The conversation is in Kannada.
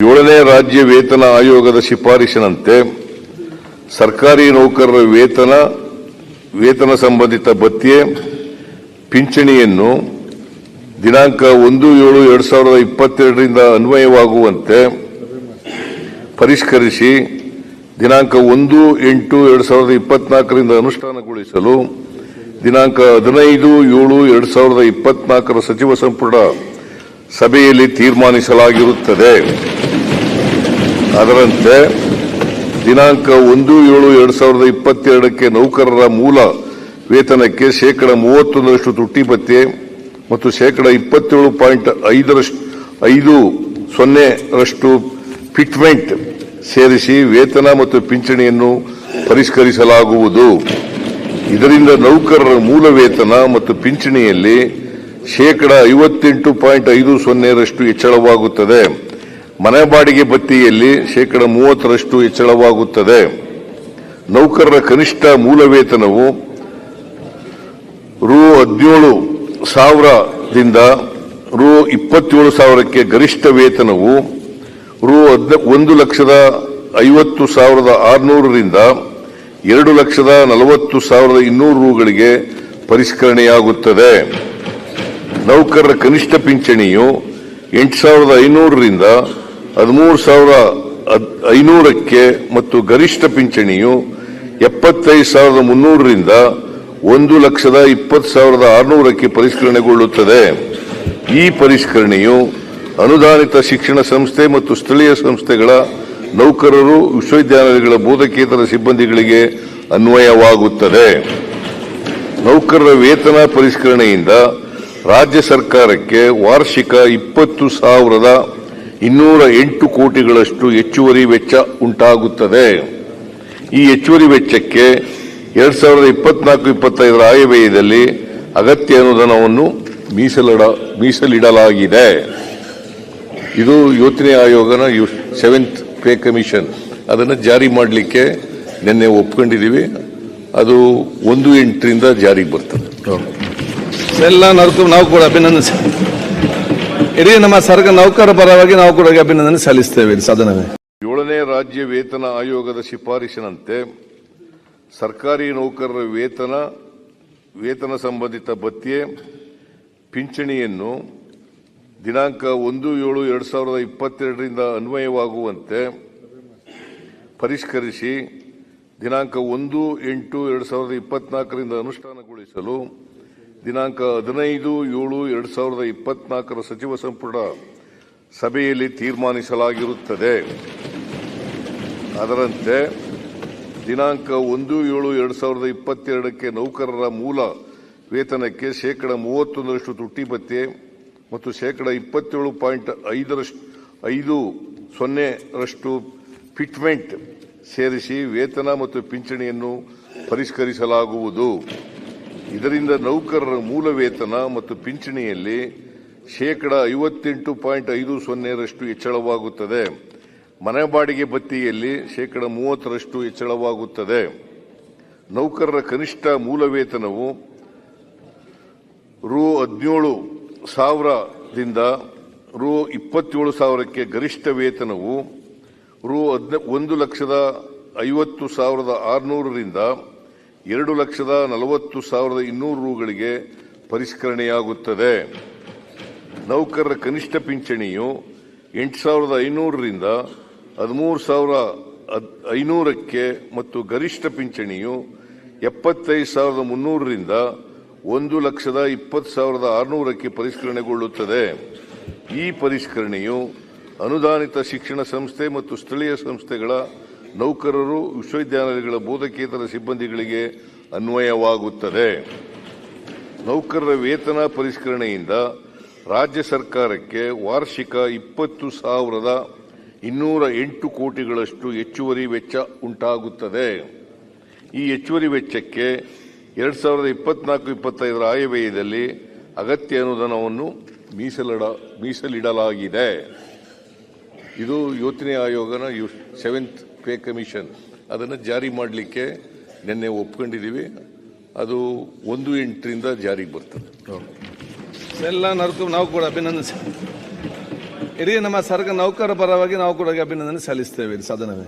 7ನೇ ರಾಜ್ಯ ವೇತನ ಆಯೋಗದ ಶಿಫಾರಸಿನಂತೆ ಸರ್ಕಾರಿ ನೌಕರರ ವೇತನ ಸಂಬಂಧಿತ ಭತ್ಯೆ ಪಿಂಚಣಿಯನ್ನು ದಿನಾಂಕ 1/7/2022 ರಿಂದ ಅನ್ವಯವಾಗುವಂತೆ ಪರಿಷ್ಕರಿಸಿ ದಿನಾಂಕ 1/8/2024 ರಿಂದ ಅನುಷ್ಠಾನಗೊಳಿಸಲು ದಿನಾಂಕ 15/7/2024 ಸಚಿವ ಸಂಪುಟ ಸಭೆಯಲ್ಲಿ ತೀರ್ಮಾನಿಸಲಾಗಿರುತ್ತದೆ. ಅದರಂತೆ ದಿನಾಂಕ 1/7/2022 ನೌಕರರ ಮೂಲ ವೇತನಕ್ಕೆ ಶೇಕಡಾ 31% ತುಟ್ಟಿ ಭತ್ಯೆ ಮತ್ತು ಶೇಕಡಾ 27.50% ಫಿಟ್ಮೆಂಟ್ ಸೇರಿಸಿ ವೇತನ ಮತ್ತು ಪಿಂಚಣಿಯನ್ನು ಪರಿಷ್ಕರಿಸಲಾಗುವುದು. ಇದರಿಂದ ನೌಕರರ ಮೂಲ ವೇತನ ಮತ್ತು ಪಿಂಚಣಿಯಲ್ಲಿ ಶೇಕಡಾ 58.50% ಹೆಚ್ಚಳವಾಗುತ್ತದೆ. ಮನೆ ಬಾಡಿಗೆ ಭತ್ಯೆಯಲ್ಲಿ ಶೇಕಡಾ 30% ಹೆಚ್ಚಳವಾಗುತ್ತದೆ. ನೌಕರರ ಕನಿಷ್ಠ ಮೂಲ ವೇತನವು ರೂ. 17,000ದಿಂದ ರೂ. 27,000ಕ್ಕೆ, ಗರಿಷ್ಠ ವೇತನವು ರೂ. 1,50,600ರಿಂದ 2,40,200 ಪರಿಷ್ಕರಣೆಯಾಗುತ್ತದೆ. ನೌಕರರ ಕನಿಷ್ಠ ಪಿಂಚಣಿಯು 8,500ರಿಂದ 13,500ಕ್ಕೆ ಮತ್ತು ಗರಿಷ್ಠ ಪಿಂಚಣಿಯು 75,300ರಿಂದ 1,20,600ಕ್ಕೆ ಪರಿಷ್ಕರಣೆಗೊಳ್ಳುತ್ತದೆ. ಈ ಪರಿಷ್ಕರಣೆಯು ಅನುದಾನಿತ ಶಿಕ್ಷಣ ಸಂಸ್ಥೆ ಮತ್ತು ಸ್ಥಳೀಯ ಸಂಸ್ಥೆಗಳ ನೌಕರರು, ವಿಶ್ವವಿದ್ಯಾಲಯಗಳ ಬೋಧಕೇತರ ಸಿಬ್ಬಂದಿಗಳಿಗೆ ಅನ್ವಯವಾಗುತ್ತದೆ. ನೌಕರರ ವೇತನ ಪರಿಷ್ಕರಣೆಯಿಂದ ರಾಜ್ಯ ಸರ್ಕಾರಕ್ಕೆ ವಾರ್ಷಿಕ 20,208 ಕೋಟಿಗಳಷ್ಟು ಹೆಚ್ಚುವರಿ ವೆಚ್ಚ ಉಂಟಾಗುತ್ತದೆ. ಈ ಹೆಚ್ಚುವರಿ ವೆಚ್ಚಕ್ಕೆ 2024-25 ಆಯವ್ಯಯದಲ್ಲಿ ಅಗತ್ಯ ಅನುದಾನವನ್ನು ಮೀಸಲಿಡಲಾಗಿದೆ. ಇದು ಯೋಜನೆ ಆಯೋಗನ 7th ಪೇ ಕಮಿಷನ್ ಅದನ್ನು ಜಾರಿ ಮಾಡಲಿಕ್ಕೆ ನಿನ್ನೆ ಒಪ್ಕೊಂಡಿದ್ದೀವಿ. ಅದು 1/8 ಜಾರಿಗೆ ಬರ್ತದೆ. ಎಲ್ಲ ನಾವು ಕೂಡ ಅಭಿನಂದನೆ ಇಡೀ ನಮ್ಮ ಸರ್ಕಾರ ನೌಕರರ ಪರವಾಗಿ ನಾವು ಕೂಡ ಅಭಿನಂದನೆ ಸಲ್ಲಿಸ್ತೇವೆ. ಸದನವೇ 7ನೇ ರಾಜ್ಯ ವೇತನ ಆಯೋಗದ ಶಿಫಾರಸಿನಂತೆ ಸರ್ಕಾರಿ ನೌಕರರ ವೇತನ ಸಂಬಂಧಿತ ಭತ್ಯೆ ಪಿಂಚಣಿಯನ್ನು ದಿನಾಂಕ 1/7/2022 ರಿಂದ ಅನ್ವಯವಾಗುವಂತೆ ಪರಿಷ್ಕರಿಸಿ ದಿನಾಂಕ 1/8/2024 ರಿಂದ ಅನುಷ್ಠಾನಗೊಳಿಸಲು ದಿನಾಂಕ 15/7/2024 ಸಚಿವ ಸಂಪುಟ ಸಭೆಯಲ್ಲಿ ತೀರ್ಮಾನಿಸಲಾಗಿರುತ್ತದೆ. ಅದರಂತೆ ದಿನಾಂಕ 1/7/2022 ನೌಕರರ ಮೂಲ ವೇತನಕ್ಕೆ ಶೇಕಡಾ 31% ತುಟ್ಟಿ ಭತ್ಯೆ ಮತ್ತು ಶೇಕಡಾ 27.50% ಫಿಟ್ಮೆಂಟ್ ಸೇರಿಸಿ ವೇತನ ಮತ್ತು ಪಿಂಚಣಿಯನ್ನು ಪರಿಷ್ಕರಿಸಲಾಗುವುದು. ಇದರಿಂದ ನೌಕರರ ಮೂಲ ವೇತನ ಮತ್ತು ಪಿಂಚಣಿಯಲ್ಲಿ ಶೇಕಡಾ 58.50% ಹೆಚ್ಚಳವಾಗುತ್ತದೆ. ಮನೆ ಬಾಡಿಗೆ ಭತ್ಯೆಯಲ್ಲಿ ಶೇಕಡಾ 30% ಹೆಚ್ಚಳವಾಗುತ್ತದೆ. ನೌಕರರ ಕನಿಷ್ಠ ಮೂಲ ವೇತನವು ರೂ. 17,000ದಿಂದ ರೂ. 27,000ಕ್ಕೆ, ಗರಿಷ್ಠ ವೇತನವು ರೂ. 1,50,600ರಿಂದ 2,40,200 ಪರಿಷ್ಕರಣೆಯಾಗುತ್ತದೆ. ನೌಕರರ ಕನಿಷ್ಠ ಪಿಂಚಣಿಯು 8,500ರಿಂದ 13,500ಕ್ಕೆ ಮತ್ತು ಗರಿಷ್ಠ ಪಿಂಚಣಿಯು 75,300ರಿಂದ 1,20,600 ಪರಿಷ್ಕರಣೆಗೊಳ್ಳುತ್ತದೆ. ಈ ಪರಿಷ್ಕರಣೆಯು ಅನುದಾನಿತ ಶಿಕ್ಷಣ ಸಂಸ್ಥೆ ಮತ್ತು ಸ್ಥಳೀಯ ಸಂಸ್ಥೆಗಳ ನೌಕರರು, ವಿಶ್ವವಿದ್ಯಾಲಯಗಳ ಬೋಧಕೇತರ ಸಿಬ್ಬಂದಿಗಳಿಗೆ ಅನ್ವಯವಾಗುತ್ತದೆ. ನೌಕರರ ವೇತನ ಪರಿಷ್ಕರಣೆಯಿಂದ ರಾಜ್ಯ ಸರ್ಕಾರಕ್ಕೆ ವಾರ್ಷಿಕ 20,208 ಕೋಟಿಗಳಷ್ಟು ಹೆಚ್ಚುವರಿ ವೆಚ್ಚ ಉಂಟಾಗುತ್ತದೆ. ಈ ಹೆಚ್ಚುವರಿ ವೆಚ್ಚಕ್ಕೆ 2024-25 ಆಯವ್ಯಯದಲ್ಲಿ ಅಗತ್ಯ ಅನುದಾನವನ್ನು ಮೀಸಲಿಡಲಾಗಿದೆ. ಇದು ಯೋಜನೆ ಆಯೋಗನ 7th ಪೇ ಕಮಿಷನ್ ಅದನ್ನು ಜಾರಿ ಮಾಡಲಿಕ್ಕೆ ನಿನ್ನೆ ಒಪ್ಕೊಂಡಿದ್ದೀವಿ. ಅದು 1/8 ಜಾರಿಗೆ ಬರ್ತದೆ. ಎಲ್ಲ ನಾವು ಕೂಡ ಅಭಿನಂದನೆ ಇಡೀ ನಮ್ಮ ಸರ್ಕಾರ ನೌಕರ ಪರವಾಗಿ ನಾವು ಕೂಡ ಅಭಿನಂದನೆ ಸಲ್ಲಿಸ್ತೇವೆ ಸದನವೇ.